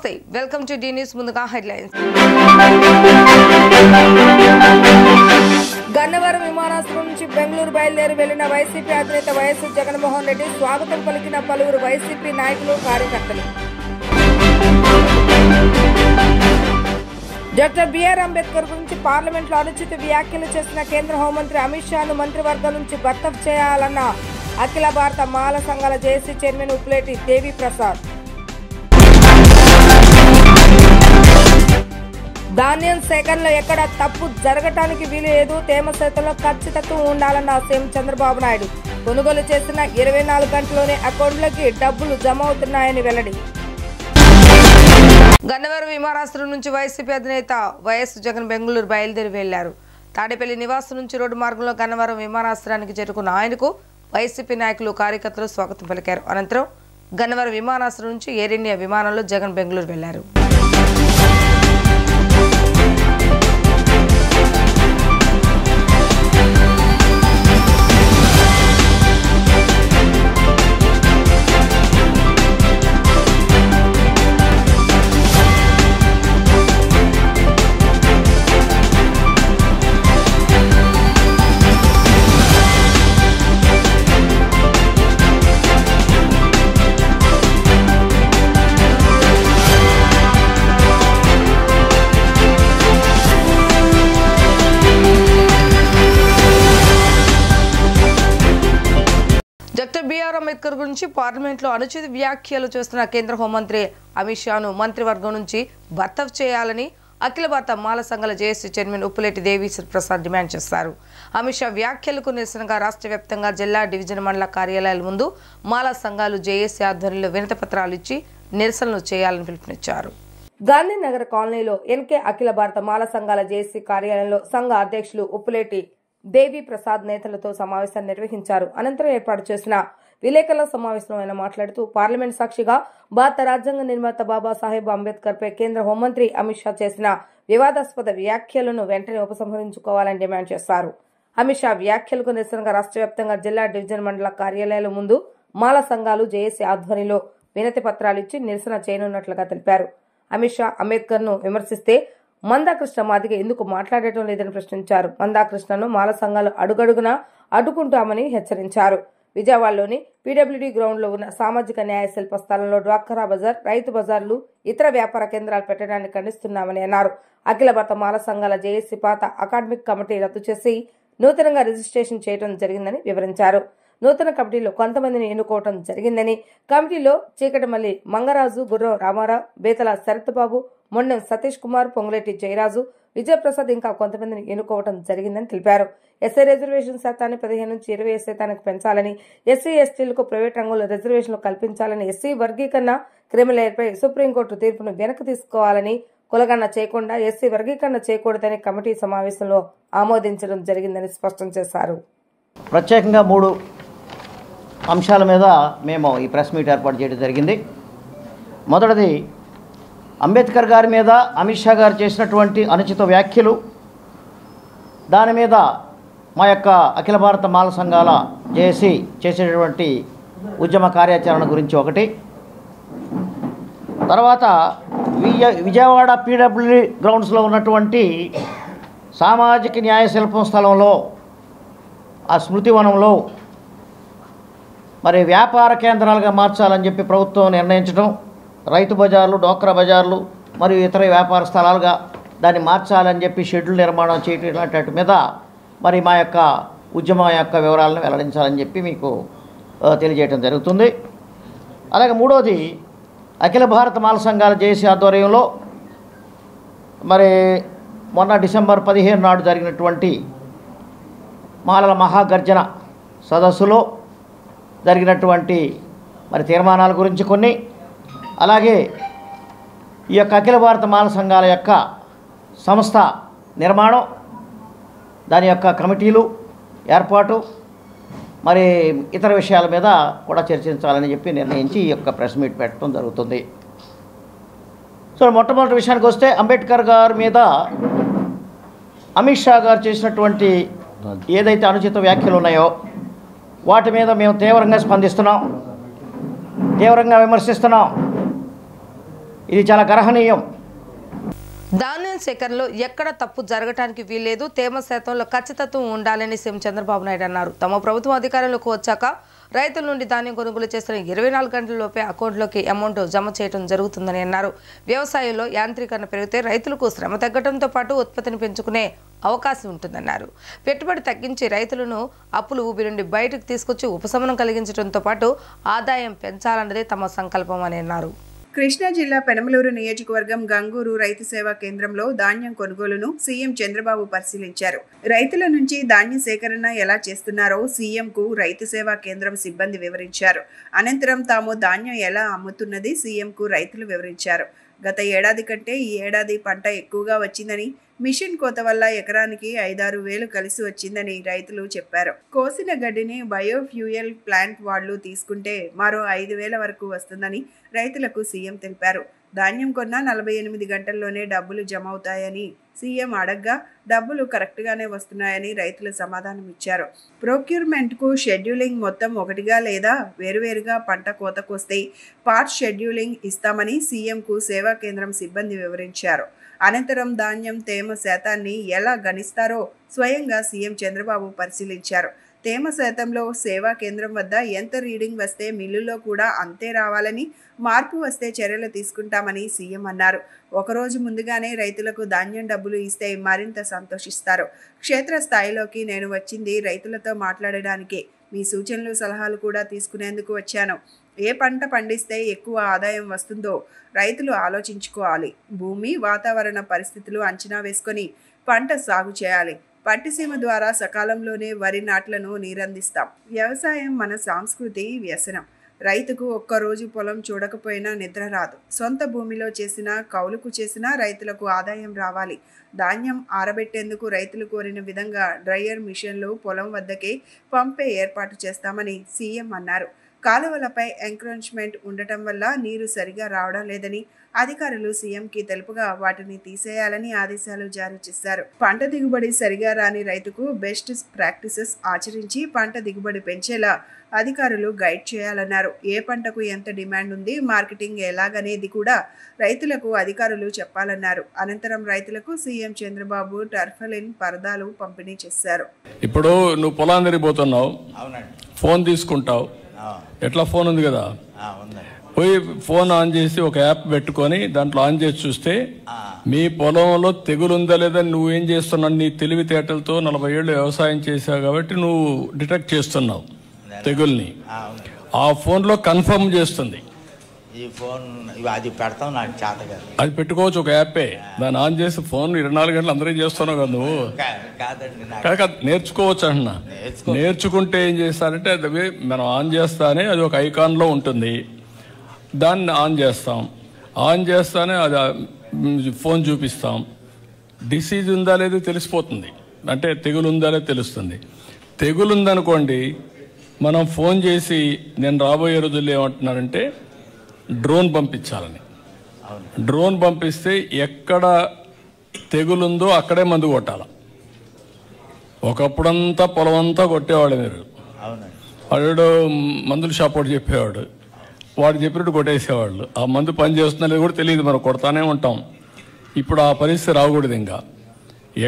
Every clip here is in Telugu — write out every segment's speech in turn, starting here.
నమస్తే వెల్కమ్ టు డి న్యూస్ ముందుగా హెడ్లైన్స్ గన్నవరం విమానాశ్రయం నుంచి బెంగళూరు బయలుదేరి వెళ్లిన వైసీపీ అధినేత వైఎస్ జగన్మోహన్ రెడ్డి స్వాగతం పలికిన పలువురు వైసీపీ నాయకులు కార్యకర్తలు డాక్టర్ బిఆర్ అంబేద్కర్ గురించి పార్లమెంట్లో అనుచిత వ్యాఖ్యలు చేసిన కేంద్ర హోంమంత్రి అమిత్ షాను మంత్రివర్గం నుంచి బర్తరఫ్ చేయాలన్న అఖిల భారత మాల సంఘాల జేఏసీ చైర్మన్ ఉప్పులేటి దేవి ప్రసాద్. ధాన్యం సేకరణలో ఎక్కడ తప్పు జరగటానికి వీలు లేదు, తేమ శాతంలో ఖచ్చితత్వం ఉండాలన్న సీఎం చంద్రబాబు నాయుడు. కొనుగోలు చేసిన 24 గంటల్లోనే అకౌంట్లోకి డబ్బులు జమ అవుతున్నాయని వెల్లడి. గన్నవరం విమానాశ్రయం నుంచి వైసీపీ అధినేత వైఎస్ జగన్ బెంగళూరు బయలుదేరి వెళ్లారు. తాడేపల్లి నివాసం నుంచి రోడ్డు మార్గంలో గన్నవరం విమానాశ్రయానికి చేరుకున్న ఆయనకు వైసీపీ నాయకులు కార్యకర్తలు స్వాగతం పలికారు. అనంతరం గన్నవరం విమానాశ్రయం నుంచి ఎయిర్ ఇండియా విమానంలో జగన్ బెంగళూరు వెళ్లారు. డాక్టర్ బిఆర్ అంబేద్కర్ గురించి పార్లమెంట్లో అనుచిత వ్యాఖ్యలు చేస్తున్న కేంద్ర హోంమంత్రి అమిత్ షాను మంత్రివర్గం నుంచి బర్తరఫ్ చేయాలని అఖిల భారత మాల సంఘాల జేఏసీ చైర్మన్ ఉప్పులేటి దేవి ప్రసాద్ డిమాండ్ చేశారు. అమిత్ షా వ్యాఖ్యలకు నిరసనగా రాష్ట్ర వ్యాప్తంగా జిల్లా డివిజన్ మండల కార్యాలయాల ముందు మాల సంఘాలు జేఏసీ ఆధ్వర్యంలో వినతి పత్రాలు ఇచ్చి నిరసనలు చేయాలని పిలుపునిచ్చారు. గాంధీనగర్ కాలనీలో ఎన్కే అఖిల భారత మాల సంఘాల జేఏసీ కార్యాలయంలో సంఘ అధ్యక్షులు ఉప్పులేటి దేవి ప్రసాద్ నేతలతో సమావేశాన్ని నిర్వహించారు. అనంతరం ఏర్పాటు చేసిన విలేకరుల సమావేశంలో ఆయన మాట్లాడుతూ పార్లమెంట్ సాక్షిగా భారత రాజ్యాంగ నిర్మాత బాబాసాహెబ్ అంబేద్కర్ పై కేంద్ర హోంమంత్రి అమిత్ షా చేసిన వివాదాస్పద వ్యాఖ్యలను వెంటనే ఉపసంహరించుకోవాలని డిమాండ్ చేశారు. అమిత్ షా వ్యాఖ్యలకు నిరసనగా రాష్ట్ర వ్యాప్తంగా జిల్లా డివిజన్ మండల కార్యాలయాల ముందు మాల సంఘాలు జేఏసీ ఆధ్వర్యంలో వినతి పత్రాలు ఇచ్చి నిరసన చేయనున్నట్లుగా తెలిపారు. అమిత్ షా అంబేద్కర్ ను విమర్శిస్తే మందాకృష్ణ మాదిగ ఎందుకు మాట్లాడటం లేదని ప్రశ్నించారు. మందాకృష్ణను మాల సంఘాలు అడుగడుగునా అడ్డుకుంటామని హెచ్చరించారు. విజయవాడలోని పీడబ్ల్యూడీ గ్రౌండ్ లో ఉన్న సామాజిక న్యాయ శిల్ప స్థలంలో డ్వాక్రా బజార్, రైతు బజార్లు, ఇతర వ్యాపార కేంద్రాలు పెట్టడాన్ని ఖండిస్తున్నామని అన్నారు. అఖిల భారత మాల సంఘాల జేఏసీ పాత అకాడమిక్ కమిటీ రద్దు చేసి నూతనంగా రిజిస్ట్రేషన్ చేయడం జరిగిందని వివరించారు. నూతన కమిటీలో కొంతమందిని ఎన్నుకోవడం జరిగిందని, కమిటీలో చీకటిమల్లి మంగరాజు, గుర్రం రామారావు, బేతల శరత్బాబు, మొండెం సతీష్ కుమార్, పొంగులేటి జయరాజు, విజయప్రసాద్ ఇంకా కొంతమందిని ఎన్నుకోవడం జరిగిందని తెలిపారు. ఎస్సీ రిజర్వేషన్ శాతాన్ని 15 నుంచి 20 శాతానికి పెంచాలని, ఎస్సీ ఎస్టీలకు ప్రైవేట్ రంగంలో రిజర్వేషన్లు కల్పించాలని, ఎస్సీ వర్గీకరణ క్రిమిలేయర్పై సుప్రీంకోర్టు తీర్పును వెనక్కి తీసుకోవాలని, కులగణన చేయకుండా ఎస్సీ వర్గీకరణ చేయకూడదని కమిటీ సమావేశంలో ఆమోదించడం జరిగిందని స్పష్టం చేశారు. ప్రత్యేకంగా 3 అంశాల మీద మేము ఈ ప్రెస్ మీట్ ఏర్పాటు చేయడం జరిగింది. మొదటిది, అంబేద్కర్ గారి మీద అమిత్ షా గారు చేసినటువంటి అనుచిత వ్యాఖ్యలు, దాని మీద మా యొక్క అఖిల భారత మాల సంఘాల జేఏసీ చేసేటటువంటి ఉద్యమ కార్యాచరణ గురించి ఒకటి. తర్వాత విజయవాడ పీడబ్ల్యూడీ గ్రౌండ్స్లో ఉన్నటువంటి సామాజిక న్యాయ శిల్పం స్థలంలో, ఆ స్మృతివనంలో మరి వ్యాపార కేంద్రాలుగా మార్చాలని చెప్పి ప్రభుత్వం నిర్ణయించడం, రైతు బజార్లు, డోక్రా బజార్లు మరియు ఇతర వ్యాపార స్థలాలుగా దాన్ని మార్చాలని చెప్పి షెడ్యూల్ నిర్మాణం చేయటం, ఇలాంటి మీద మరి మా యొక్క ఉద్యమం యొక్క వివరాలను వెల్లడించాలని చెప్పి మీకు తెలియజేయడం జరుగుతుంది. అలాగే మూడోది, అఖిల భారత మాల సంఘాల జేఏసీ ఆధ్వర్యంలో మరి మొన్న డిసెంబర్ 15 నాడు జరిగినటువంటి మాలల మహాగర్జన సదస్సులో జరిగినటువంటి మరి తీర్మానాల గురించి కొన్ని, అలాగే ఈ యొక్క అఖిల భారత మాల సంఘాల యొక్క సంస్థ నిర్మాణం, దాని యొక్క కమిటీలు ఏర్పాటు, మరి ఇతర విషయాల మీద కూడా చర్చించాలని చెప్పి నిర్ణయించి ఈ యొక్క ప్రెస్ మీట్ పెట్టడం జరుగుతుంది. సో మొట్టమొదటి విషయానికి వస్తే, అంబేద్కర్ గారి మీద అమిత్ షా గారు చేసినటువంటి ఏదైతే అనుచిత వ్యాఖ్యలు ఉన్నాయో వాటి మీద మేము తీవ్రంగా స్పందిస్తున్నాం, తీవ్రంగా విమర్శిస్తున్నాం. ఇది చాలా గర్హనీయం. ధాన్యం సేకరణలో ఎక్కడ తప్పు జరగడానికి వీల్లేదు, తేమ శాతంలో ఖచ్చితత్వం ఉండాలని సీఎం చంద్రబాబు నాయుడు అన్నారు. తమ ప్రభుత్వం అధికారంలోకి వచ్చాక రైతుల నుండి ధాన్యం కొనుగోలు చేసిన 24 గంటలలోపే అకౌంట్లోకి అమౌంట్ జమ చేయడం జరుగుతుందని అన్నారు. వ్యవసాయంలో యాంత్రీకరణ పెరిగితే రైతులకు శ్రమ తగ్గడంతో పాటు ఉత్పత్తిని పెంచుకునే అవకాశం ఉంటుందన్నారు. పెట్టుబడి తగ్గించి రైతులను అప్పులు ఊబి నుండి బయటకు తీసుకొచ్చి ఉపశమనం కలిగించడంతో పాటు ఆదాయం పెంచాలన్నదే తమ సంకల్పం అని అన్నారు. కృష్ణా జిల్లా పెనమలూరు నియోజకవర్గం గంగూరు రైతు సేవా కేంద్రంలో ధాన్యం కొనుగోలును సీఎం చంద్రబాబు పరిశీలించారు. రైతుల నుంచి ధాన్య సేకరణ ఎలా చేస్తున్నారో సీఎంకు రైతు సేవా కేంద్రం సిబ్బంది వివరించారు. అనంతరం తాము ధాన్యం ఎలా అమ్ముతున్నది సీఎంకు రైతులు వివరించారు. గత ఏడాది కంటే ఈ ఏడాది పంట ఎక్కువగా వచ్చిందని, మిషన్ కోత వల్ల ఎకరానికి 5-6 వేలు కలిసి వచ్చిందని రైతులు చెప్పారు. కోసిన గడ్డిని బయోఫ్యూయల్ ప్లాంట్ వాళ్ళు తీసుకుంటే మరో 5,000 వరకు వస్తుందని రైతులకు సీఎం తెలిపారు. ధాన్యం కొన్న 48 గంటల్లోనే డబ్బులు జమ అవుతాయని సీఎం అడగ్గా డబ్బులు కరెక్ట్గానే వస్తున్నాయని రైతులు సమాధానం ఇచ్చారు. ప్రొక్యూర్మెంట్కు షెడ్యూలింగ్ మొత్తం ఒకటిగా లేదా వేరువేరుగా పంట కోతకొస్తే పార్ట్ షెడ్యూలింగ్ ఇస్తామని సీఎంకు సేవా కేంద్రం సిబ్బంది వివరించారు. అనంతరం ధాన్యం తేమ శాతాన్ని ఎలా గణిస్తారో స్వయంగా సీఎం చంద్రబాబు పరిశీలించారు. తేమ శాతంలో సేవా కేంద్రం వద్ద ఎంత రీడింగ్ వస్తే మిల్లులో కూడా అంతే రావాలని, మార్పు వస్తే చర్యలు తీసుకుంటామని సీఎం అన్నారు. ఒకరోజు ముందుగానే రైతులకు ధాన్యం డబ్బులు ఇస్తే మరింత సంతోషిస్తారు. క్షేత్రస్థాయిలోకి నేను వచ్చింది రైతులతో మాట్లాడడానికే. మీ సూచనలు సలహాలు కూడా తీసుకునేందుకు వచ్చాను. ఏ పంట పండిస్తే ఎక్కువ ఆదాయం వస్తుందో రైతులు ఆలోచించుకోవాలి. భూమి, వాతావరణ పరిస్థితులు అంచనా వేసుకొని పంట సాగు చేయాలి. పట్టిసీమ ద్వారా సకాలంలోనే వరి నాట్లను నీరందిస్తాం. వ్యవసాయం మన సంస్కృతి, వ్యసనం. రైతుకు ఒక్కరోజు పొలం చూడకపోయినా నిద్ర రాదు. సొంత భూమిలో చేసినా, కౌలుకు చేసినా రైతులకు ఆదాయం రావాలి. ధాన్యం ఆరబెట్టేందుకు రైతులు కోరిన విధంగా డ్రయర్ మిషన్లు పొలం వద్దకే పంపే ఏర్పాటు చేస్తామని సీఎం అన్నారు. కాలువలపై ఎంక్రోచ్మెంట్ ఉండటం వల్ల నీరు సరిగా రావడం లేదని అధికారులు సీఎంకి తెలుపుగా వాటిని తీసేయాలని ఆదేశాలు జారీ చేశారు. పంట దిగుబడి సరిగా రాని రైతుకు బెస్ట్ ప్రాక్టీసెస్ ఆచరించి పంట దిగుబడి పెంచేలా అధికారులు గైడ్ చేయాలన్నారు. ఏ పంటకు ఎంత డిమాండ్ ఉంది, మార్కెటింగ్ ఎలాగనేది కూడా రైతులకు అధికారులు చెప్పాలన్నారు. అనంతరం రైతులకు సీఎం చంద్రబాబు టర్ఫలిన్ పరదాలు పంపిణీ చేశారు. ఇప్పుడు నువ్వు పొలాన్ని తిరిగిపోతున్నావు, ఫోన్ తీసుకుంటావు, ఎట్లా ఫోన్ ఉంది కదా, పోయి ఫోన్ ఆన్ చేసి ఒక యాప్ పెట్టుకొని దాంట్లో ఆన్ చేసి చూస్తే మీ పొలంలో తెగులు ఉందా లేదా నువ్వేం చేస్తున్నావు, నీ తెలివితేటలతో 40 ఏళ్ళు వ్యవసాయం చేసావు కాబట్టి నువ్వు డిటెక్ట్ చేస్తున్నావు తెగుల్ని. ఆ ఫోన్లో కన్ఫర్మ్ చేస్తుంది. అది పెట్టుకోవచ్చు, ఒక యాపే. దాన్ని ఆన్ చేసి ఫోన్ 24 గంటలు అందరూ చేస్తున్నావు కదా నువ్వు. నేర్చుకోవచ్చు అంటున్నా. నేర్చుకుంటే ఏం చేస్తారంటే అది మనం ఆన్ చేస్తానే అది ఒక ఐకాన్లో ఉంటుంది. దాన్ని ఆన్ చేస్తాం. ఆన్ చేస్తానే అది ఫోన్ చూపిస్తాం. డిసీజ్ ఉందా లేదో తెలిసిపోతుంది, అంటే తెగులు ఉందా లేదో తెలుస్తుంది. తెగులు ఉందనుకోండి, మనం ఫోన్ చేసి నేను రాబోయే రోజుల్లో ఏమంటున్నారంటే డ్రోన్ పంపించాలని. డ్రోన్ పంపిస్తే ఎక్కడ తెగులుందో అక్కడే మందు కొట్టాల. ఒకప్పుడంతా పొలం అంతా కొట్టేవాడు. మీరు వాడు మందుల షాప్ వాడు చెప్పేవాడు, వాడు చెప్పినట్టు కొట్టేసేవాళ్ళు. ఆ మందు పని చేస్తున్నది కూడా తెలియదు, మనం కొడతానే ఉంటాం. ఇప్పుడు ఆ పరిస్థితి రాకూడదు. ఇంకా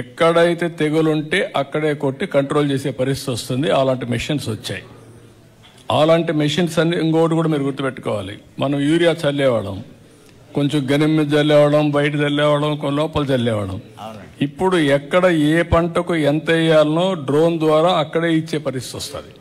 ఎక్కడైతే తెగులుంటే అక్కడే కొట్టి కంట్రోల్ చేసే పరిస్థితి వస్తుంది. అలాంటి మెషిన్స్ వచ్చాయి. అలాంటి మెషిన్స్ అన్ని ఇంకోటి కూడా మీరు గుర్తుపెట్టుకోవాలి. మనం యూరియా చల్లేవాళ్ళం, కొంచెం గనిం మీద చల్లేవాళ్ళం, బయట చల్లేవాళ్ళం, కొన్ని లోపల చల్లేవాళ్ళం. ఇప్పుడు ఎక్కడ ఏ పంటకు ఎంత వేయాలనో డ్రోన్ ద్వారా అక్కడే ఇచ్చే పరిస్థితి వస్తుంది.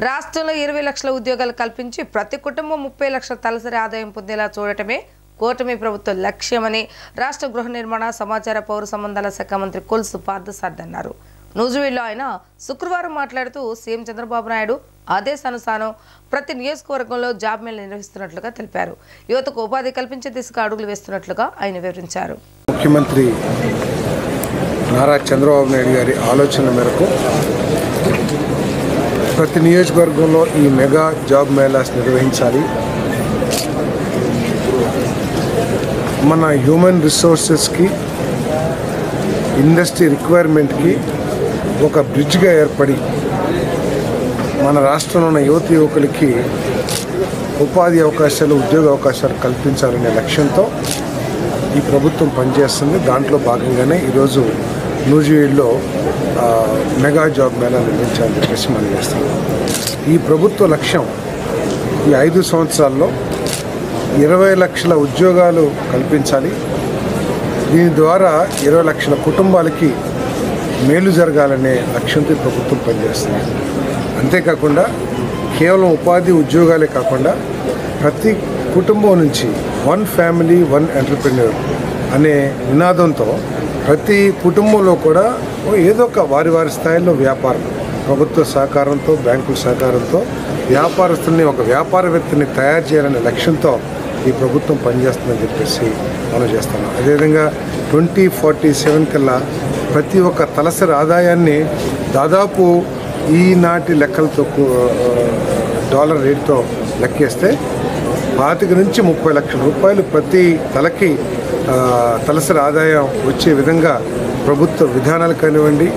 రాష్ట్రంలో 20 లక్షల ఉద్యోగాలు కల్పించి ప్రతి కుటుంబం 30 లక్షల తలసరి ఆదాయం పొందేలా చూడటమే కూటమి ప్రభుత్వ లక్ష్యమని రాష్ట్ర గృహ నిర్మాణ, సమాచార, పౌర సంబంధాల శాఖ మంత్రి కొల్సు పార్థసారథి అన్నారు. నూజివీడ్లో ఆయన శుక్రవారం మాట్లాడుతూ సీఎం చంద్రబాబు నాయుడు ఆదేశానుసారం ప్రతి నియోజకవర్గంలో జాబ్ మేళ నిర్వహిస్తున్నట్లుగా తెలిపారు. యువతకు ఉపాధి కల్పించే దిశగా అడుగులు వేస్తున్నట్లుగా ఆయన వివరించారు. ముఖ్యమంత్రి నారా చంద్రబాబు నాయుడు గారి ఆలోచన మేరకు ప్రతి నియోజకవర్గంలో ఈ మెగా జాబ్ మేళాస్ నిర్వహించాలి. మన హ్యూమన్ రిసోర్సెస్కి, ఇండస్ట్రీ రిక్వైర్మెంట్కి ఒక బ్రిడ్జ్గా ఏర్పడి మన రాష్ట్రంలో ఉన్న యువత యువకులకి ఉపాధి అవకాశాలు, ఉద్యోగ అవకాశాలు కల్పించాలనే లక్ష్యంతో ఈ ప్రభుత్వం పనిచేస్తుంది. దాంట్లో భాగంగానే ఈరోజు నూజివీడులో మెగా జాబ్ మేళా నిర్వహించాలని చెప్పేసి మనం చేస్తున్నాం. ఈ ప్రభుత్వ లక్ష్యం ఈ 5 సంవత్సరాల్లో 20 లక్షల ఉద్యోగాలు కల్పించాలి. దీని ద్వారా 20 లక్షల కుటుంబాలకి మేలు జరగాలనే లక్ష్యంతో ప్రభుత్వం పనిచేస్తుంది. అంతేకాకుండా కేవలం ఉపాధి ఉద్యోగాలే కాకుండా ప్రతి కుటుంబం నుంచి 1 ఫ్యామిలీ 1 ఎంటర్‌ప్రెన్యూర్ అనే నినాదంతో ప్రతి కుటుంబంలో కూడా ఏదో ఒక వారి స్థాయిలో వ్యాపారం, ప్రభుత్వ సహకారంతో, బ్యాంకుల సహకారంతో వ్యాపారస్తుల్ని, ఒక వ్యాపారవేత్తని తయారు చేయాలనే లక్ష్యంతో ఈ ప్రభుత్వం పనిచేస్తుందని చెప్పేసి మనం చేస్తున్నాం. అదేవిధంగా 2047 కల్లా ప్రతి ఒక్క తలసరి ఆదాయాన్ని దాదాపు ఈనాటి లెక్కలతో డాలర్ రేటుతో లెక్కేస్తే 25 నుంచి 30 లక్షల రూపాయలు ప్రతి తలకి తలసరి ఆదాయం వచ్చే విధంగా ప్రభుత్వ విధానాలు కానివ్వండి,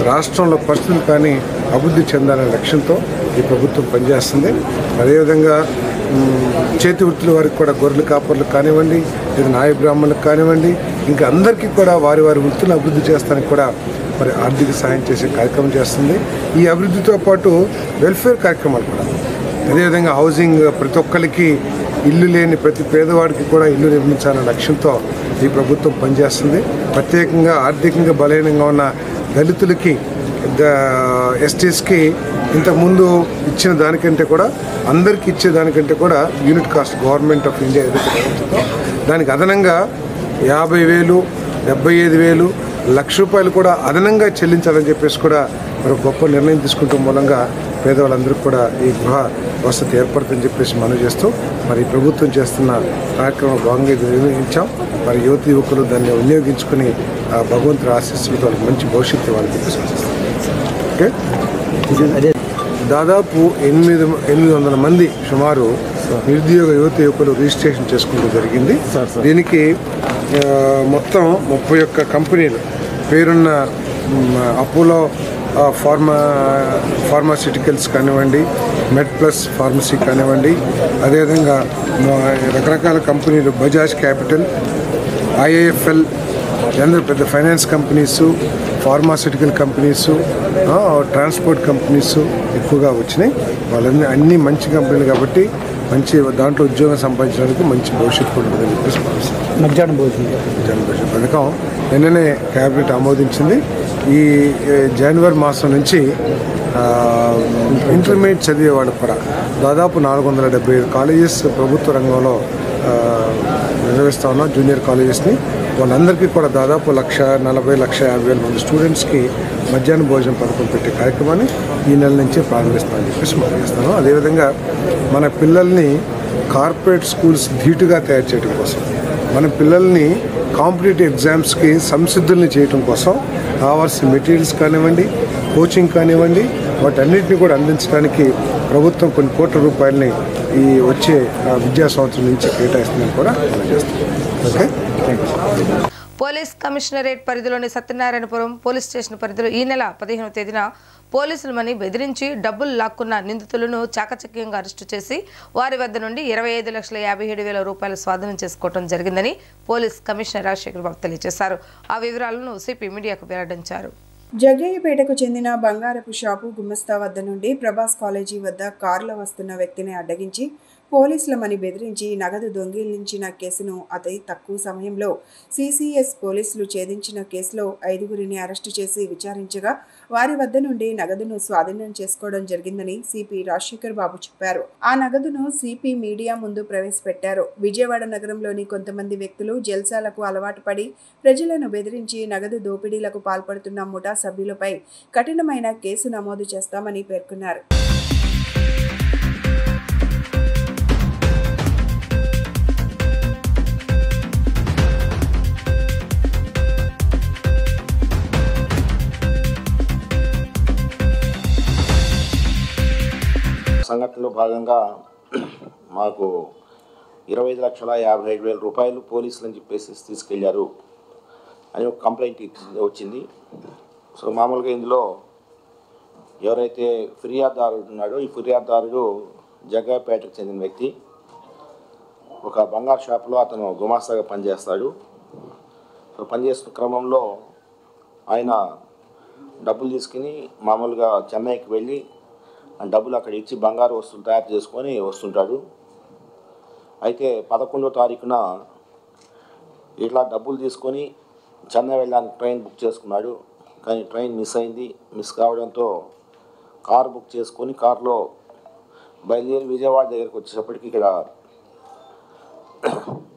రాష్ట్రంలో పరిస్థితులు కానీ అభివృద్ధి చెందాలనే లక్ష్యంతో ఈ ప్రభుత్వం పనిచేస్తుంది. అదేవిధంగా చేతి వృత్తుల వారికి కూడా గొర్రెల కాపర్లకు కానివ్వండి, లేదా నాయ బ్రాహ్మణులకు కానివ్వండి, ఇంకా అందరికీ కూడా వారి వృత్తులను అభివృద్ధి చేస్తానికి కూడా మరి ఆర్థిక సాయం చేసే కార్యక్రమం చేస్తుంది. ఈ అభివృద్ధితో పాటు వెల్ఫేర్ కార్యక్రమాలు కూడా, అదేవిధంగా హౌసింగ్, ప్రతి ఒక్కరికి ఇల్లు లేని ప్రతి పేదవాడికి కూడా ఇల్లు నిర్మించాలనే లక్ష్యంతో ఈ ప్రభుత్వం పనిచేస్తుంది. ప్రత్యేకంగా ఆర్థికంగా బలహీనంగా ఉన్న దళితులకి, ఎస్టీస్కి ఇంతకుముందు ఇచ్చిన దానికంటే కూడా, అందరికీ ఇచ్చే దానికంటే కూడా unit cost government of India ఏదైతే జరుగుతుందో దానికి అదనంగా 50,000, 75,000, ₹1,00,000 కూడా అదనంగా చెల్లించాలని చెప్పేసి కూడా మరి గొప్ప నిర్ణయం తీసుకుంటాం మూలంగా పేదవాళ్ళందరికీ కూడా ఈ గృహ వసతి ఏర్పడుతుందని చెప్పేసి మనం చేస్తూ మరి ప్రభుత్వం చేస్తున్న కార్యక్రమం భాగంగా ఇది నిర్వహించాం. మరి యువకులు దాన్ని వినియోగించుకుని భగవంతుడి ఆశీస్సులతో వాళ్ళకి మంచి భవిష్యత్తు వాళ్ళకి తీసుకొస్తాం. ఓకే, దాదాపు 800 మంది సుమారు నిరుద్యోగ యువకులు రిజిస్ట్రేషన్ చేసుకుంటూ జరిగింది. దీనికి మొత్తం 31 కంపెనీలు పేరున్న అపోలో ఫార్మాసిటికల్స్ కానివ్వండి, మెడ్ ప్లస్ ఫార్మసీ కానివ్వండి, అదేవిధంగా రకరకాల కంపెనీలు, బజాజ్ క్యాపిటల్, IIFL, అందరూ పెద్ద finance companies, pharmaceutical companies, transport companies ఎక్కువగా వచ్చినాయి. వాళ్ళన్నీ అన్నీ మంచి కంపెనీలు కాబట్టి మంచి దాంట్లో ఉద్యోగం సంపాదించడానికి మంచి భవిష్యత్తు కూడా ఉంటుందని చెప్పేసి భావిస్తాం. మధ్యాహ్న భోజనం పథకం నిన్ననే క్యాబినెట్ ఆమోదించింది. ఈ జనవరి మాసం నుంచి ఇంటర్మీడియట్ చదివే వాళ్ళకు కూడా దాదాపు 475 కాలేజెస్ ప్రభుత్వ రంగంలో నిర్వహిస్తూ ఉన్నాం. జూనియర్ కాలేజెస్ని వాళ్ళందరికీ కూడా దాదాపు 1,40,00,000-1,50,000 మంది స్టూడెంట్స్కి మధ్యాహ్న భోజనం పథకం పెట్టే కార్యక్రమాన్ని ఈ నెల నుంచే ప్రారంభిస్తామని చెప్పేసి మనం చేస్తాను. అదేవిధంగా మన పిల్లల్ని కార్పొరేట్ స్కూల్స్ ధీటుగా తయారు చేయడం కోసం, మన పిల్లల్ని కాంపిటేటివ్ ఎగ్జామ్స్కి సంసిద్ధుల్ని చేయడం కోసం కావాల్సిన మెటీరియల్స్ కానివ్వండి, కోచింగ్ కానివ్వండి, వాటన్నిటిని కూడా అందించడానికి ప్రభుత్వం కొన్ని కోట్ల రూపాయలని ఈ వచ్చే విద్యా సంవత్సరం నుంచి కేటాయిస్తుందని కూడా మనం చేస్తాం. Okay, thank you. Police commissionerate పరిధిలోని సత్యనారాయణపురం పోలీస్ స్టేషన్ పరిధిలో ఈ నెల 15వ తేదీన పోలీసులమని బెదిరించి డబ్బులు లాక్కున్న నిందితులను చాకచక్యంగా అరెస్టు చేసి వారి వద్ద నుండి 25,57,000 రూపాయలు స్వాధీనం చేసుకోవడం జరిగిందని పోలీస్ కమిషనర్ రాజశేఖర్ బాబు తెలియజేశారు. ఆ వివరాలను సిపి మీడియాకు వెల్లడించారు. జగ్గయ్యపేటకు చెందిన బంగారపు షాపు గుమస్తా వద్ద నుండి ప్రభాస్ కాలేజీ వద్ద కారులో వస్తున్న వ్యక్తిని అడ్డగించి పోలీసులమని బెదిరించి నగదు దొంగిలించిన కేసును అతి తక్కువ సమయంలో CCS పోలీసులు ఛేదించిన కేసులో 5గురిని అరెస్టు చేసి విచారించగా వారి వద్ద నుండి నగదును స్వాధీనం చేసుకోవడం జరిగిందని సిపి రాజశేఖర్ బాబు చెప్పారు. ఆ నగదును సిపి మీడియా ముందు ప్రవేశపెట్టారు. విజయవాడ నగరంలోని కొంతమంది వ్యక్తులు జల్సాలకు అలవాటు పడి ప్రజలను బెదిరించి నగదు దోపిడీలకు పాల్పడుతున్న ముఠా సభ్యులపై కఠినమైన కేసు నమోదు చేస్తామని పేర్కొన్నారు. సంఘటనలో భాగంగా మాకు 25,57,000 రూపాయలు పోలీసులు అని చెప్పేసి తీసుకెళ్లారు అని ఒక కంప్లైంట్ వచ్చింది. సో మామూలుగా ఇందులో ఎవరైతే ఫిర్యాదుదారుడు ఉన్నాడో ఈ ఫిర్యాదుదారుడు జగ్గయ్యపేటకు చెందిన వ్యక్తి. ఒక బంగారు షాప్లో అతను గుమాస్తాగా పనిచేస్తాడు. సో పనిచేస్తున్న క్రమంలో ఆయన డబ్బులు తీసుకుని మామూలుగా చెన్నైకి వెళ్ళి ఆ డబ్బులు అక్కడ ఇచ్చి బంగారు వస్తువులు తయారు చేసుకొని వస్తుంటాడు. అయితే 11వ తారీఖున ఇట్లా డబ్బులు తీసుకొని చెన్నై వెళ్ళడానికి ట్రైన్ బుక్ చేసుకున్నాడు. కానీ ట్రైన్ మిస్ అయింది. మిస్ కావడంతో కారు బుక్ చేసుకొని కారులో బయలుదేరి విజయవాడ దగ్గరికి వచ్చేటప్పటికి ఇక్కడ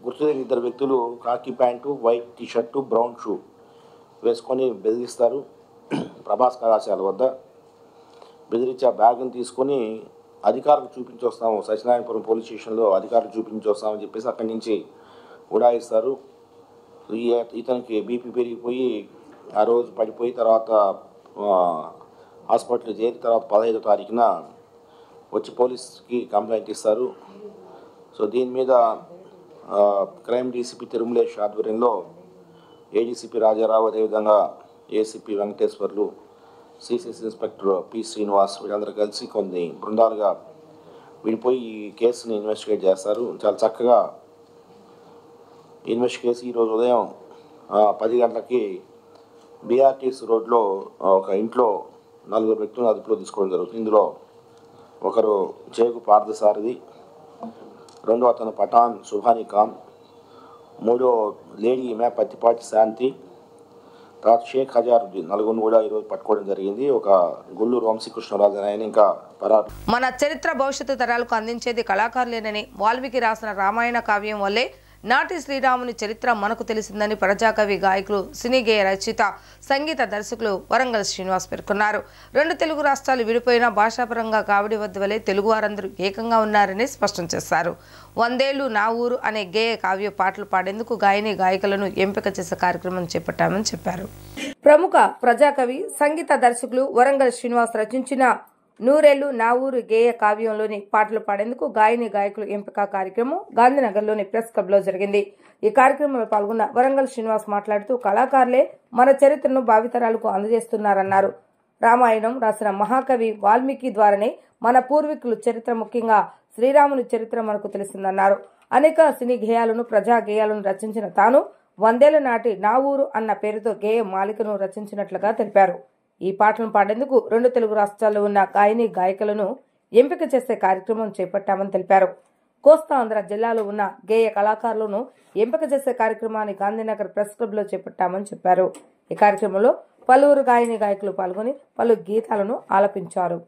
గుర్తులేని 2 వ్యక్తులు కాకి pant, white T-shirt, brown shoe వేసుకొని బెదిరిస్తారు. ప్రభాస్ కళాశాల వద్ద బెదిరించి ఆ బ్యాగ్ని తీసుకొని అధికారులకు చూపించొస్తాము, సత్యనారాయణపురం పోలీస్ స్టేషన్లో అధికారులకు చూపించొస్తామని చెప్పేసి అక్కడి నుంచి ఉడాయిస్తారు. ఇతనికి బీపీ పెరిగిపోయి ఆ రోజు పడిపోయి తర్వాత హాస్పిటల్ చేరి తర్వాత 15వ తారీఖున వచ్చి పోలీస్కి కంప్లైంట్ ఇస్తారు. సో దీని మీద క్రైమ్ డీసీపీ తిరుమలేష్ ఆధ్వర్యంలో ఏడీసీపీ రాజారావు, అదేవిధంగా ACP Venkateswarlu, CCS inspector P Srinivas వీళ్ళందరూ కలిసి కొన్ని బృందాలుగా విడిపోయి ఈ కేసుని ఇన్వెస్టిగేట్ చేస్తారు. చాలా చక్కగా ఇన్వెస్టిగేషన్ ఈరోజు ఉదయం 10 గంటలకి బీఆర్టీసీ రోడ్లో ఒక ఇంట్లో 4 వ్యక్తులను అదుపులో తీసుకోవడం జరుగుతుంది. ఇందులో ఒకరు చేగు పార్థసారథి, రెండో అతను పఠాన్ సుహానీ ఖాన్, మూడో లేడీ ఈమె పత్తిపాటి శాంతి, తర్వాత షేక్ హజారుద్దీన్, 4 కూడా ఈరోజు పట్టుకోవడం జరిగింది. ఒక గుళ్ళూరు వంశీకృష్ణరాజు ఆయన ఇంకా పరారు. మన చరిత్ర భవిష్యత్తు తరాలకు అందించేది కళాకారులేనని, వాల్మీకి రాసిన రామాయణ కావ్యం వల్లే నాటి శ్రీరాముని చరిత్ర మనకు తెలిసిందని ప్రజాకవి, గాయకులు, సినీ గేయ రచయిత, సంగీత దర్శకులు వరంగల్ శ్రీనివాస్ పేర్కొన్నారు. 2 తెలుగు రాష్ట్రాలు విడిపోయిన భాషాపరంగా కావిడి వద్ద వలె తెలుగువారందరూ ఏకంగా ఉన్నారని స్పష్టం చేశారు. 100 ఏళ్లు నా ఊరు అనే గేయ కావ్య పాటలు పాడేందుకు గాయని గాయకులను ఎంపిక చేసే కార్యక్రమం చేపట్టామని చెప్పారు. ప్రముఖ ప్రజాకవి, సంగీత దర్శకులు వరంగల్ శ్రీనివాస్ రచించిన 100 ఏళ్లు నా ఊరు గేయ కావ్యంలోని పాటలు పాడేందుకు గాయని గాయకులు ఎంపిక కార్యక్రమం గాంధీనగర్లోని ప్రెస్ క్లబ్లో జరిగింది. ఈ కార్యక్రమంలో పాల్గొన్న వరంగల్ శ్రీనివాస్ మాట్లాడుతూ కళాకారులే మన చరిత్రను భావితరాలకు అందజేస్తున్నారన్నారు. రామాయణం రాసిన మహాకవి వాల్మీకి ద్వారానే మన పూర్వీకుల చరిత్ర, ముఖ్యంగా శ్రీరాముని చరిత్ర మనకు తెలిసిందన్నారు. అనేక సినీ గేయాలను, ప్రజా గేయాలను రచించిన తాను 100 ఏళ్ల నాటి నా ఊరు అన్న పేరుతో గేయ మాలికను రచించినట్లుగా తెలిపారు. ఈ పాటలను పాడేందుకు 2 తెలుగు రాష్ట్రాల్లో ఉన్న గాయని గాయకులను ఎంపిక చేసే కార్యక్రమం చేపట్టామని తెలిపారు. కోస్తాంధ్ర జిల్లాలో ఉన్న గేయ కళాకారులను ఎంపిక చేసే కార్యక్రమాన్ని గాంధీనగర్ ప్రెస్ క్లబ్ లో చేపట్టామని చెప్పారు. ఈ కార్యక్రమంలో పలువురు గాయని గాయకులు పాల్గొని పలు గీతాలను ఆలపించారు.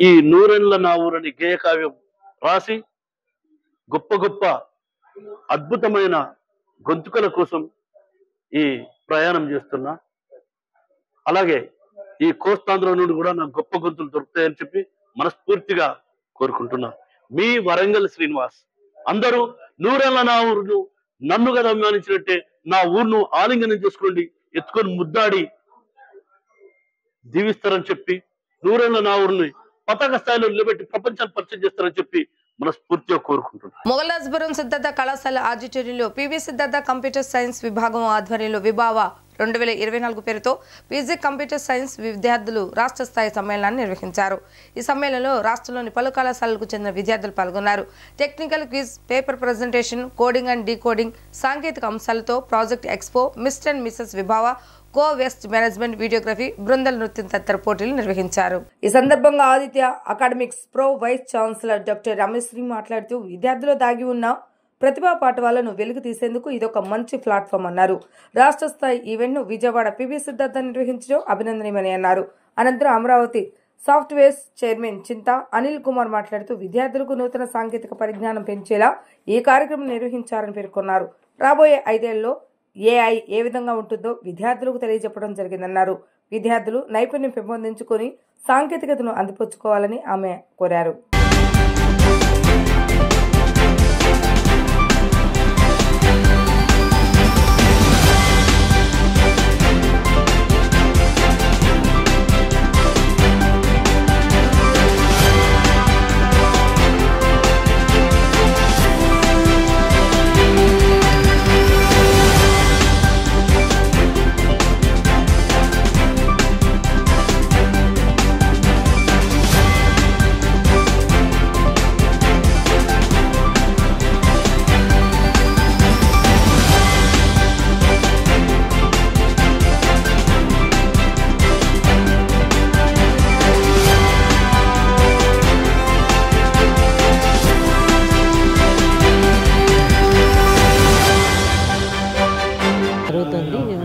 ఈ 100 ఏళ్ల నా ఊరని గేయ కావ్యం రాసి గొప్ప గొప్ప అద్భుతమైన గొంతుకల కోసం ఈ ప్రయాణం చేస్తున్నా. అలాగే ఈ కోస్తాంధ్ర నుండి కూడా నాకు గొప్ప గొంతులు దొరుకుతాయని చెప్పి మనస్ఫూర్తిగా కోరుకుంటున్నా. మీ వరంగల్ శ్రీనివాస్. అందరూ 100 ఏళ్ల నా ఊరును నన్ను కదా అభిమానించినట్టే నా ఊరును ఆలింగనం చేసుకోండి, ఎత్తుకొని ముద్దాడి దీవిస్తారని చెప్పి 100 ఏళ్ల నా ఊరిని పతాక స్థాయిలో నిలబెట్టి ప్రపంచాన్ని పరిచయం చేస్తారని చెప్పి మనస్ఫూర్తిగా కోరుకుంటున్నాను. మొగలాజ్పురం సిద్ధార్థ కళాశాల ఆడిటోరియంలో పివి సిద్ధార్థ కంప్యూటర్ సైన్స్ విభాగం ఆధ్వర్యంలో విభావ 2024 పేరుతో పీజీ కంప్యూటర్ సైన్స్ విద్యార్థులు రాష్ట్ర స్థాయి సమ్మేళనాన్ని నిర్వహించారు. ఈ సమ్మేళనంలో రాష్ట్రంలోని పలు కళాశాలలకు చెందిన విద్యార్థులు పాల్గొన్నారు. Technical quiz, paper presentation, coding and decoding, సాంకేతిక అంశాలతో project expo, Mr and Mrs Vibhava, co waste management, videography, బృందాల నృత్యం తదితర పోటీలు నిర్వహించారు. ఈ సందర్భంగా Aditya academics pro vice chancellor doctor Rameshwari మాట్లాడుతూ విద్యార్థులు దాగి ఉన్న ప్రతిభా పాఠవాలను వెలుగు తీసేందుకు ఇదొక మంచి ప్లాట్ఫామ్ అన్నారు. రాష్ట్ర స్థాయి ఈవెంట్ ను విజయవాడ పివి సిద్ధార్థ నిర్వహించడం అభినందనీయమని అన్నారు. అనంతరం అమరావతి సాఫ్ట్వేర్స్ చైర్మన్ చింతా అనిల్ కుమార్ మాట్లాడుతూ విద్యార్థులకు నూతన సాంకేతిక పరిజ్ఞానం పెంచేలా ఈ కార్యక్రమం నిర్వహించారని పేర్కొన్నారు. రాబోయే 5 ఏళ్లలో ఏఐ ఏ విధంగా ఉంటుందో విద్యార్థులకు తెలియజెప్పడం జరిగిందన్నారు. విద్యార్థులు నైపుణ్యం పెంపొందించుకొని సాంకేతికతను అందిపుచ్చుకోవాలని ఆమె కోరారు.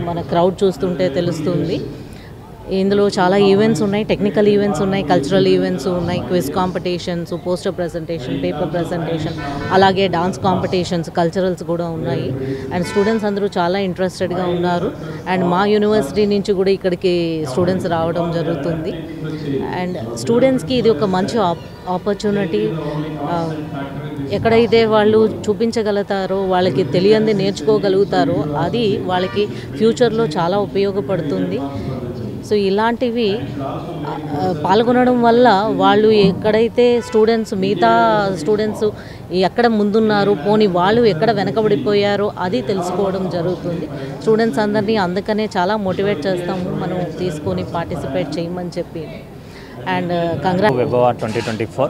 మన క్రౌడ్ చూస్తుంటే తెలుస్తుంది. ఇందులో చాలా ఈవెంట్స్ ఉన్నాయి, టెక్నికల్ ఈవెంట్స్ ఉన్నాయి, కల్చరల్ ఈవెంట్స్ ఉన్నాయి, quiz competitions, poster presentation, paper presentation, అలాగే డాన్స్ కాంపిటీషన్స్, కల్చరల్స్ కూడా ఉన్నాయి. అండ్ స్టూడెంట్స్ అందరూ చాలా ఇంట్రెస్టెడ్గా ఉన్నారు. అండ్ మా యూనివర్సిటీ నుంచి కూడా ఇక్కడికి స్టూడెంట్స్ రావడం జరుగుతుంది. అండ్ స్టూడెంట్స్కి ఇది ఒక మంచి ఆపర్చునిటీ. ఎక్కడైతే వాళ్ళు చూపించగలుగుతారో, వాళ్ళకి తెలియంది నేర్చుకోగలుగుతారో అది వాళ్ళకి ఫ్యూచర్లో చాలా ఉపయోగపడుతుంది. సో ఇలాంటివి పాల్గొనడం వల్ల వాళ్ళు ఎక్కడైతే మిగతా స్టూడెంట్స్ ఎక్కడ ముందున్నారు, పోనీ వాళ్ళు ఎక్కడ వెనకబడిపోయారో అది తెలుసుకోవడం జరుగుతుంది. స్టూడెంట్స్ అందరినీ అందుకనే చాలా మోటివేట్ చేస్తాము మనం తీసుకొని పార్టిసిపేట్ చేయమని చెప్పి. And Viva 2024.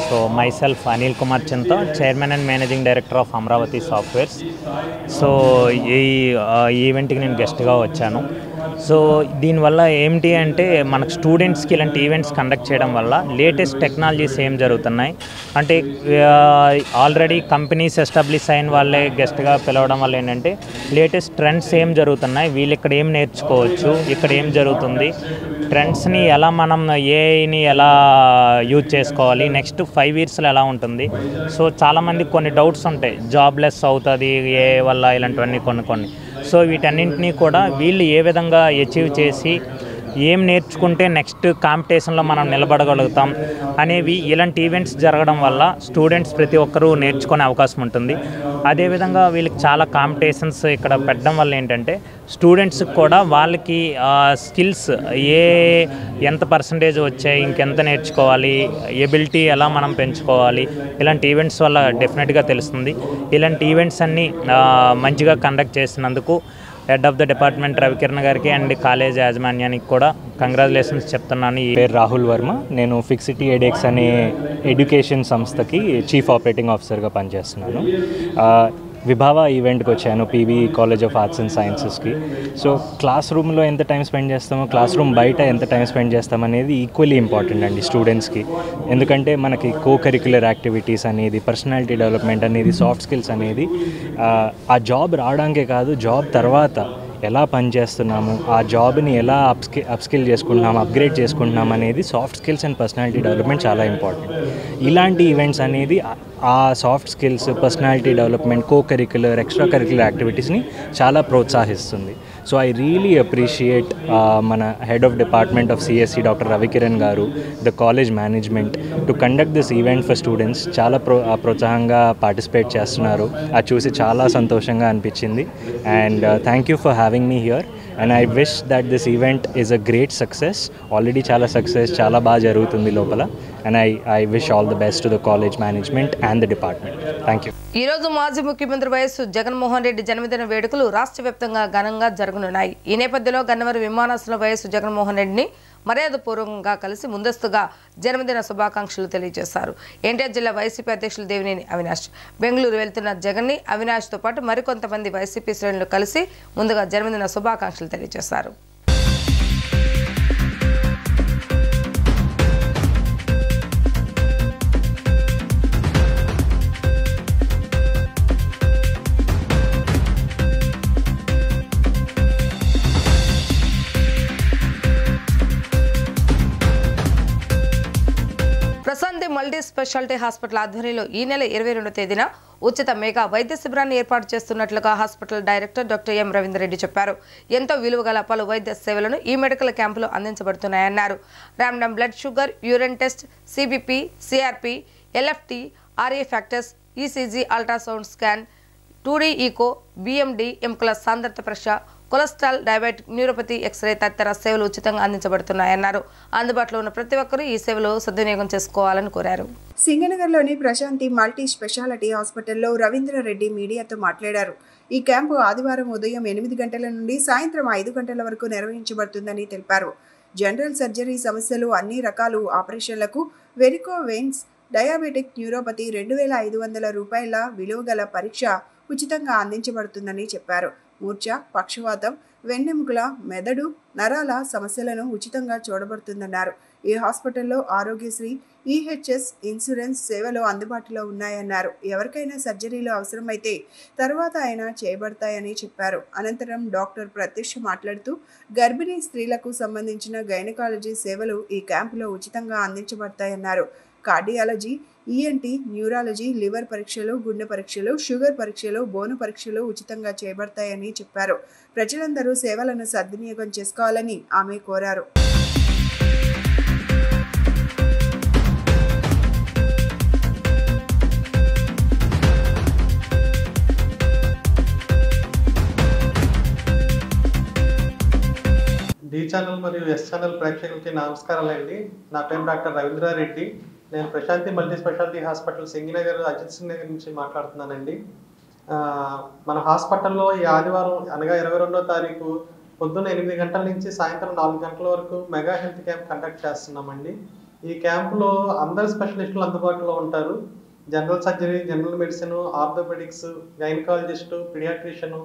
So myself Anil Kumar Chinta, Chairman and Managing Director of Amravati Softwares. So ఈ ఈవెంట్కి నేను గెస్ట్గా వచ్చాను. సో దీనివల్ల ఏమిటి అంటే మనకు స్టూడెంట్స్కి ఇలాంటి ఈవెంట్స్ కండక్ట్ చేయడం వల్ల లేటెస్ట్ టెక్నాలజీస్ ఏం జరుగుతున్నాయి అంటే ఆల్రెడీ కంపెనీస్ ఎస్టాబ్లిష్ అయిన వాళ్ళే గెస్ట్గా పిలవడం వల్ల ఏంటంటే లేటెస్ట్ ట్రెండ్స్ ఏం జరుగుతున్నాయి, వీళ్ళు ఇక్కడ ఏం నేర్చుకోవచ్చు, ఇక్కడ ఏం జరుగుతుంది, ట్రెండ్స్ని ఎలా మనం ఏఐని ఎలా యూజ్ చేసుకోవాలి, నెక్స్ట్ 5 yearsలో ఎలా ఉంటుంది. సో చాలామందికి కొన్ని డౌట్స్ ఉంటాయి, జాబ్లెస్ అవుతుంది ఏఐ వల్ల, ఇలాంటివన్నీ కొన్ని. సో వీటన్నింటినీ కూడా వీళ్ళు ఏ విధంగా అచీవ్ చేసి ఏం నేర్చుకుంటే నెక్స్ట్ కాంపిటీషన్లో మనం నిలబడగలుగుతాం అనేవి ఇలాంటి ఈవెంట్స్ జరగడం వల్ల స్టూడెంట్స్ ప్రతి ఒక్కరూ నేర్చుకునే అవకాశం ఉంటుంది. అదేవిధంగా వీళ్ళకి చాలా కాంపిటీషన్స్ ఇక్కడ పెట్టడం వల్ల ఏంటంటే స్టూడెంట్స్కి కూడా వాళ్ళకి స్కిల్స్ ఎంత పర్సంటేజ్ వచ్చాయి, ఇంకెంత నేర్చుకోవాలి, ఎబిలిటీ ఎలా మనం పెంచుకోవాలి, ఇలాంటి ఈవెంట్స్ వల్ల డెఫినెట్గా తెలుస్తుంది. ఇలాంటి ఈవెంట్స్ అన్నీ మంచిగా కండక్ట్ చేసినందుకు head of the department Ravikiran గారికి అండ్ కాలేజ్ యాజమాన్యానికి కూడా కంగ్రాచులేషన్స్ చెప్తున్నాను. ఈ పేరు రాహుల్ వర్మ, నేను ఫిక్సిటీ ఎడెక్స్ అనే ఎడ్యుకేషన్ సంస్థకి చీఫ్ ఆపరేటింగ్ ఆఫీసర్గా పనిచేస్తున్నాను. విభావ ఈవెంట్కి వచ్చాను, PV college of arts and సైన్సెస్కి. సో క్లాస్ రూమ్లో ఎంత టైం స్పెండ్ చేస్తామో, క్లాస్ రూమ్ బయట ఎంత టైం స్పెండ్ చేస్తాం అనేది ఈక్వల్లీ ఇంపార్టెంట్ అండి స్టూడెంట్స్కి. ఎందుకంటే మనకి కో కరిక్యులర్ యాక్టివిటీస్ అనేది, పర్సనాలిటీ డెవలప్మెంట్ అనేది, సాఫ్ట్ స్కిల్స్ అనేది ఆ జాబ్ రావడానికే కాదు, జాబ్ తర్వాత ఎలా పనిచేస్తున్నాము, ఆ జాబ్ని ఎలా అప్స్కిల్ చేసుకుంటున్నాము, అప్గ్రేడ్ చేసుకుంటున్నాము అనేది soft skills and personality development చాలా ఇంపార్టెంట్. ఇలాంటి ఈవెంట్స్ అనేది ఆ soft skills, personality development, co curricular, extra curricular యాక్టివిటీస్ని చాలా ప్రోత్సహిస్తుంది. సో ఐ రియలీ అప్రిషియేట్ మన head of department of CSC doctor Ravikiran garu, the college management to conduct this event for students. చాలా ప్రోత్సాహంగా పార్టిసిపేట్ చేస్తున్నారు, అది చూసి చాలా సంతోషంగా అనిపించింది. And thank you for having me here and I wish that this event is a great success. Already చాలా సక్సెస్, చాలా బాగా జరుగుతుంది లోపల. and I wish all the best to the college management and the department. Thank you. ఈ రోజు మాజీ ముఖ్యమంత్రి వైఎస్ జగన్మోహన్ రెడ్డి జన్మదిన వేడుకలు రాష్ట్ర వ్యాప్తంగా ఘనంగా జరగనున్నాయి. ఈ నేపథ్యంలో గన్నవరం విమానాశ్రయంలో వైఎస్ జగన్మోహన్ రెడ్డిని మర్యాదపూర్వకంగా కలిసి ముందస్తుగా జన్మదిన శుభాకాంక్షలు తెలియజేశారు. ఎన్టీఆర్ జిల్లా వైసీపీ అధ్యక్షులు దేవినేని అవినాష్ బెంగళూరు వెళ్తున్న జగన్ని అవినాష్తో పాటు మరికొంతమంది వైసీపీ శ్రేణులు కలిసి ముందుగా జన్మదిన శుభాకాంక్షలు తెలియజేశారు. ప్రశాంతి మల్టీ స్పెషాలిటీ హాస్పిటల్ ఆధ్వర్యంలో ఈ నెల 22వ తేదీన ఉచిత మెగా వైద్య శిబిరాన్ని ఏర్పాటు చేస్తున్నట్లుగా hospital director doctor M Ravinder Reddy చెప్పారు. ఎంతో విలువగల పలు వైద్య సేవలను ఈ మెడికల్ క్యాంపులో అందించబడుతున్నాయన్నారు. Random blood sugar, urine test, CBP, CRP, LFT, RA factors, ECG, ultrasound scan, 2D echo, BMD, ఎముకల సాంద్రత పరీక్ష, కొలెస్ట్రాల్, డయాబెటిక్, న్యూరోపతి, ఎక్స్రే తదితర సేవలు ఉచితంగా అందించబడుతున్నాయన్నారు. అందుబాటులో ఉన్న ప్రతి ఒక్కరూ ఈ సేవలు సద్వినియోగం చేసుకోవాలని కోరారు. సింగనగర్లోని ప్రశాంతి మల్టీ స్పెషాలిటీ హాస్పిటల్లో రవీంద్రారెడ్డి మీడియాతో మాట్లాడారు. ఈ క్యాంపు ఆదివారం ఉదయం 8 గంటల నుండి సాయంత్రం 5 గంటల వరకు నిర్వహించబడుతుందని తెలిపారు. జనరల్ సర్జరీ సమస్యలు, అన్ని రకాల ఆపరేషన్లకు, వెరికో వెయిన్స్, డయాబెటిక్, న్యూరోపతి 2500 రూపాయల విలువగల పరీక్ష ఉచితంగా అందించబడుతుందని చెప్పారు. మూర్ఛ, పక్షవాతం, వెన్నెముకల, మెదడు, నరాల సమస్యలను ఉచితంగా చూడబడుతుందన్నారు. ఈ హాస్పిటల్లో ఆరోగ్యశ్రీ, ఈహెచ్ఎస్ ఇన్సూరెన్స్ సేవలు అందుబాటులో ఉన్నాయన్నారు. ఎవరికైనా సర్జరీలు అవసరమైతే తర్వాత అయినా చేయబడతాయని చెప్పారు. అనంతరం డాక్టర్ ప్రత్యూష మాట్లాడుతూ గర్భిణీ స్త్రీలకు సంబంధించిన గైనకాలజీ సేవలు ఈ క్యాంపులో ఉచితంగా అందించబడతాయన్నారు. కార్డియాలజీ, ఈఎన్టీ, న్యూరాలజీ, లివర్ పరీక్షలు, గుండె పరీక్షలు, షుగర్ పరీక్షలు, బోను పరీక్షలు ఉచితంగా చేయబడతాయని చెప్పారు. ప్రజలందరూ సేవలను సద్వినియోగం చేసుకోవాలని ఆమె కోరారు. డి ఛానల్ మరియు ఎస్ ఛానల్ ప్రేక్షకులకి నమస్కారాలండి. నా పేరు డాక్టర్ రవీంద్రారెడ్డి. నేను Prashanti multi speciality hospital Singinagar, Ajit Singh Nagar నుంచి మాట్లాడుతున్నానండి. మన హాస్పిటల్లో ఈ ఆదివారం అనగా 22వ తారీఖు పొద్దున్న 8 గంటల నుంచి సాయంత్రం 4 గంటల వరకు మెగా హెల్త్ క్యాంప్ కండక్ట్ చేస్తున్నామండి. ఈ క్యాంపులో అందరు స్పెషలిస్టులు అందుబాటులో ఉంటారు. General surgery, general medicine, orthopaedics, gynaecologist, paediatrician,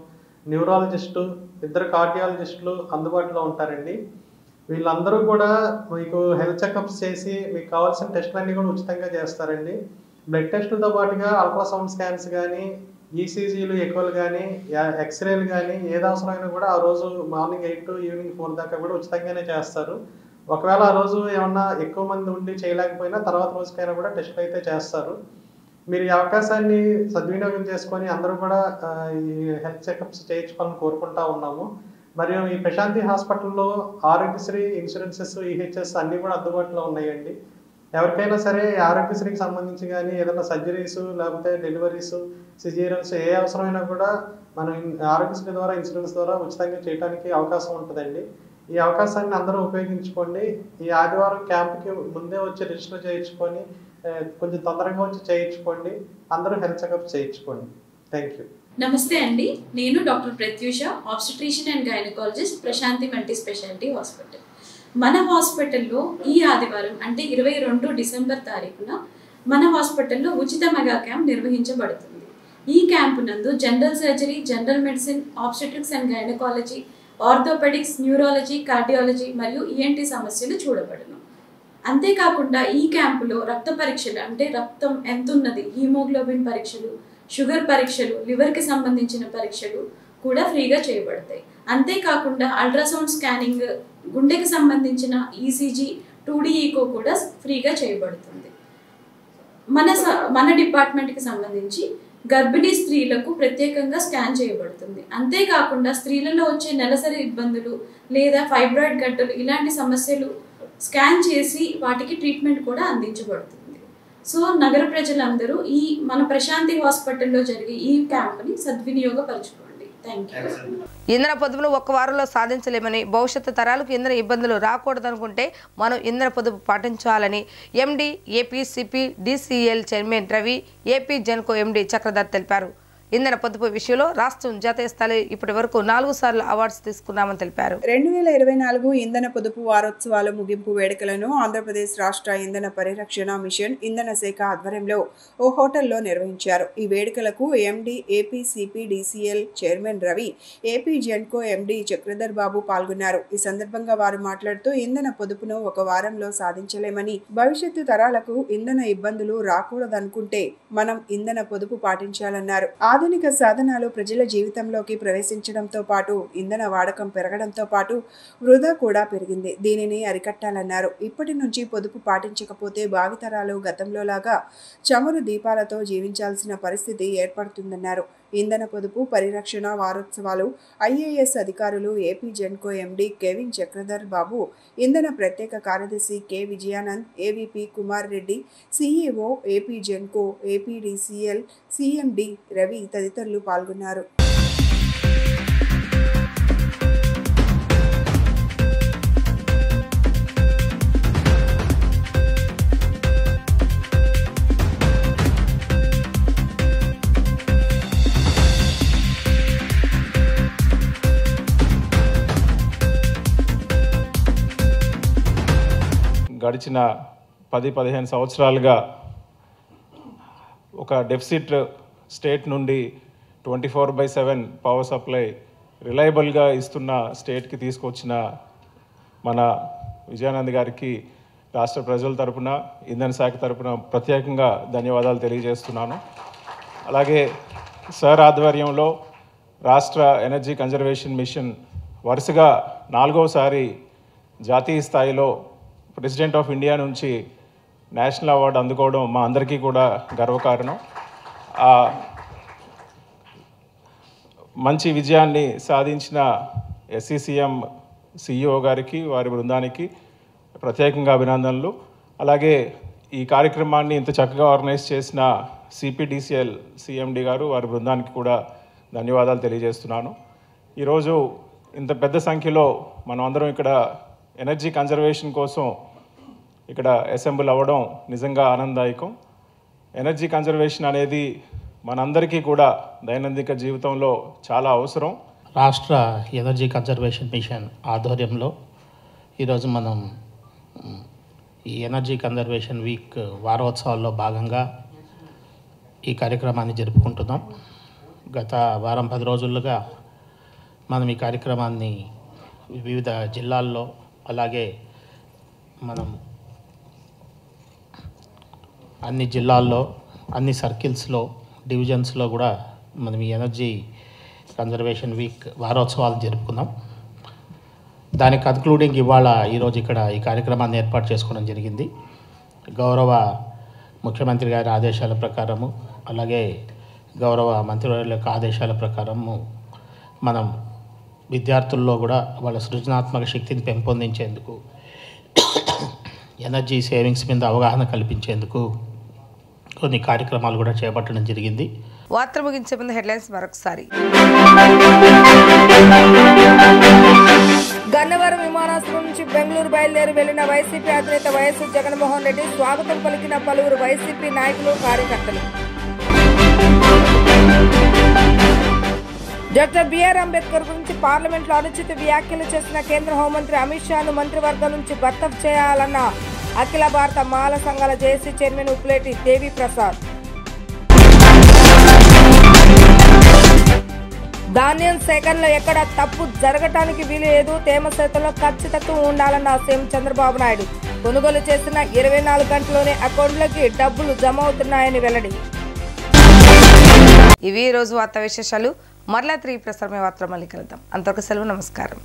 neurologist, 2 కార్డియాలజిస్టులు అందుబాటులో ఉంటారండి. వీళ్ళందరూ కూడా మీకు హెల్త్ చెకప్స్ చేసి మీకు కావాల్సిన టెస్టులన్నీ కూడా ఉచితంగా చేస్తారండి. బ్లడ్ టెస్టులతో పాటుగా అల్ట్రాసౌండ్ స్కాన్స్ కానీ, ఈసీజీలు, ఎకోలు కానీ, ఎక్స్రేలు కానీ ఏది అవసరమైనా కూడా ఆ రోజు మార్నింగ్ 8 to ఈవినింగ్ 4 దాకా కూడా ఉచితంగానే చేస్తారు. ఒకవేళ ఆ రోజు ఏమన్నా ఎక్కువ మంది ఉండి చేయలేకపోయినా తర్వాత రోజుకైనా కూడా టెస్టులు అయితే చేస్తారు. మీరు ఈ అవకాశాన్ని సద్వినియోగం చేసుకొని అందరూ కూడా ఈ హెల్త్ చెకప్స్ చేయించుకోవాలని కోరుకుంటా ఉన్నాము. మరియు ఈ ప్రశాంతి హాస్పిటల్లో ఆరోగ్యశ్రీ, ఇన్సూరెన్సెస్, ఈహెచ్ఎస్ అన్నీ కూడా అందుబాటులో ఉన్నాయండి. ఎవరికైనా సరే ఆరోగ్యశ్రీకి సంబంధించి కానీ ఏదైనా సర్జరీస్, లేకపోతే డెలివరీస్, సిజేరియన్స్ ఏ అవసరమైనా కూడా మనం ఆరోగ్యశ్రీ ద్వారా, ఇన్సూరెన్స్ ద్వారా ఉచితంగా చేయడానికి అవకాశం ఉంటుందండి. ఈ అవకాశాన్ని అందరూ ఉపయోగించుకోండి. ఈ ఆదివారం క్యాంప్కి ముందే వచ్చి రిజిస్టర్ చేయించుకొని కొంచెం తొందరగా వచ్చి చేయించుకోండి. అందరూ హెల్త్ చెకప్ చేయించుకోండి. Thank you. నమస్తే అండి, నేను doctor Pratyusha, obstetrician and gynaecologist, Prashanti multi speciality hospital. మన హాస్పిటల్లో ఈ ఆదివారం అంటే 22 డిసెంబర్ తారీఖున మన హాస్పిటల్లో ఉచిత మెగా క్యాంప్ నిర్వహించబడుతుంది. ఈ క్యాంపు నందు general surgery, general medicine, obstetrics and gynaecology, orthopaedics, neurology, cardiology మరియు ఈఎన్టీ సమస్యలు చూడబడును. అంతేకాకుండా ఈ క్యాంపులో రక్త పరీక్షలు అంటే రక్తం ఎంత ఉన్నది, హీమోగ్లోబిన్ పరీక్షలు, షుగర్ పరీక్షలు, లివర్కి సంబంధించిన పరీక్షలు కూడా ఫ్రీగా చేయబడతాయి. అంతేకాకుండా అల్ట్రాసౌండ్ స్కానింగ్, గుండెకి సంబంధించిన ఈసీజీ, 2D ఈకో కూడా ఫ్రీగా చేయబడుతుంది. మన డిపార్ట్మెంట్కి సంబంధించి గర్భిణీ స్త్రీలకు ప్రత్యేకంగా స్కాన్ చేయబడుతుంది. అంతేకాకుండా స్త్రీలలో వచ్చే నెలసరి ఇబ్బందులు లేదా ఫైబ్రాయిడ్ గడ్డలు ఇలాంటి సమస్యలు స్కాన్ చేసి వాటికి ట్రీట్మెంట్ కూడా అందించబడుతుంది. సో నగర ప్రజలందరూ ఈ మన ప్రశాంతి హాస్పిటల్లో జరిగే ఈ క్యాంప్ని సద్వినియోగపరచుకోండి. Thank you. ఇంధన పొదుపును ఒక్క వారంలో సాధించలేమని, భవిష్యత్తు తరాలకు ఇంధన ఇబ్బందులు రాకూడదనుకుంటే మనం ఇంధన పొదుపు పాటించాలని MD APCPDCL chairman Ravi, AP Genco MD Chakradhar తెలిపారు. ఇంధన పొదుపు విషయంలో రాష్ట్రం జాతీయ స్థాయి ఇప్పటి వరకు 4 సార్లు అవార్డ్స్ తీసుకున్నామని తెలిపారు. 2024 ఇంధన పొదుపు వారోత్సవాల ముగింపు వేడుకలను ఆంధ్రప్రదేశ్ రాష్ట్ర ఇంధన పరిరక్షణ మిషన్ ఇంధన శాఖ ఆధ్వర్యంలో ఓ హోటల్లో నిర్వహించారు. ఈ వేడుకలకు MD APCPDCL chairman Ravi, AP Genco MD Chakradhar Babu పాల్గొన్నారు. ఈ సందర్భంగా వారు మాట్లాడుతూ ఇంధన పొదుపును ఒక వారంలో సాధించలేమని, భవిష్యత్తు తరాలకు ఇంధన ఇబ్బందులు రాకూడదనుకుంటే మనం ఇంధన పొదుపు పాటించాలన్నారు. ఆధునిక సాధనాలు ప్రజల జీవితంలోకి ప్రవేశించడంతో పాటు ఇంధన వాడకం పెరగడంతో పాటు వృధా కూడా పెరిగింది. దీనిని అరికట్టాలన్నారు. ఇప్పటి నుంచి పొదుపు పాటించకపోతే భావితరాలు గతంలోలాగా చమురు దీపాలతో జీవించాల్సిన పరిస్థితి ఏర్పడుతుందన్నారు. ఇంధన పొదుపు పరిరక్షణ వారోత్సవాలు ఐఏఎస్ అధికారులు AP Genco MD KVN Chakradhar Babu, ఇంధన ప్రత్యేక కార్యదర్శి K Vijayanand, AVP Kumar Reddy, CEO AP Genco, APDCL CMD Ravi తదితరులు పాల్గొన్నారు. గడిచిన 10-15 సంవత్సరాలుగా ఒక డెఫిసిట్ స్టేట్ నుండి 24/7 పవర్ సప్లై రిలయబుల్గా ఇస్తున్న స్టేట్కి తీసుకొచ్చిన మన విజయానంద్ గారికి రాష్ట్ర ప్రజల తరపున, ఇంధన శాఖ తరపున ప్రత్యేకంగా ధన్యవాదాలు తెలియజేస్తున్నాను. అలాగే సార్ ఆధ్వర్యంలో రాష్ట్ర ఎనర్జీ కన్జర్వేషన్ మిషన్ వరుసగా 4వసారి జాతీయ స్థాయిలో ప్రెసిడెంట్ ఆఫ్ ఇండియా నుంచి నేషనల్ అవార్డు అందుకోవడం మా అందరికీ కూడా గర్వకారణం. మంచి విజయాన్ని సాధించిన ఎస్సీసీఎం సిఇఓ గారికి, వారి బృందానికి ప్రత్యేకంగా అభినందనలు. అలాగే ఈ కార్యక్రమాన్ని ఇంత చక్కగా ఆర్గనైజ్ చేసిన సిపిడిసిఎల్ సిఎండి గారు, వారి బృందానికి కూడా ధన్యవాదాలు తెలియజేస్తున్నాను. ఈరోజు ఇంత పెద్ద సంఖ్యలో మనం అందరం ఇక్కడ ఎనర్జీ కన్జర్వేషన్ కోసం ఇక్కడ అసెంబ్ల్ అవ్వడం నిజంగా ఆనందదాయకం. ఎనర్జీ కన్జర్వేషన్ అనేది మనందరికీ కూడా దైనందిక జీవితంలో చాలా అవసరం. రాష్ట్ర ఎనర్జీ కన్జర్వేషన్ మిషన్ ఆధ్వర్యంలో ఈరోజు మనం ఈ ఎనర్జీ కన్జర్వేషన్ వీక్ వారోత్సవాల్లో భాగంగా ఈ కార్యక్రమాన్ని జరుపుకుంటున్నాం. గత వారం 10 రోజులుగా మనం ఈ కార్యక్రమాన్ని వివిధ జిల్లాల్లో, అలాగే మనం అన్ని జిల్లాల్లో, అన్ని సర్కిల్స్లో, డివిజన్స్లో కూడా మనం ఈ ఎనర్జీ కన్జర్వేషన్ వీక్ వారోత్సవాలు జరుపుకున్నాం. దానికి కన్క్లూడింగ్ ఇవాళ ఈరోజు ఇక్కడ ఈ కార్యక్రమాన్ని ఏర్పాటు చేసుకోవడం జరిగింది. గౌరవ ముఖ్యమంత్రి గారి ఆదేశాల ప్రకారము, అలాగే గౌరవ మంత్రివర్యుల యొక్క ఆదేశాల ప్రకారము మనం విద్యార్థుల్లో కూడా వాళ్ళ సృజనాత్మక శక్తిని పెంపొందించేందుకు, ఎనర్జీ సేవింగ్స్ మీద అవగాహన కల్పించేందుకు కొన్ని కార్యక్రమాలు కూడా చేపట్టడం జరిగింది. వార్తలు ముగించే ముందు హెడ్లైన్స్ మరొకసారి. గన్నవరం విమానాశ్రయం నుంచి బెంగళూరు బయలుదేరి వెళ్లిన వైసీపీ అధినేత వైఎస్ జగన్మోహన్ రెడ్డి స్వాగతం పలికిన పలువురు వైసీపీ నాయకులు, కార్యకర్తలు. డాక్టర్ బిఆర్ అంబేద్కర్ గురించి పార్లమెంట్లో అనుచిత వ్యాఖ్యలు చేసిన కేంద్ర హోంమంత్రి అమిత్ షాను మంత్రివర్గం నుంచి బర్తరఫ్ చేయాలన్న అఖిల భారత మాల సంఘాల జేఏసీ చైర్మన్ ఉప్పులేటి దేవి ప్రసాద్. ధాన్యం సేకరణలో ఎక్కడ తప్పు జరగటానికి వీలు లేదు, తేమ శాతంలో ఖచ్చితత్వం ఉండాలన్న సీఎం చంద్రబాబు నాయుడు. కొనుగోలు చేసిన 24 గంటల్లోనే అకౌంట్లకి డబ్బులు జమ అవుతున్నాయని వెల్లడి. ఇవి రోజు వార్తా విశేషాలు. మరలా 3 ప్రసారమే వార్తలు మళ్ళీ కలుద్దాం. అంతవరకు సెలవు, నమస్కారం.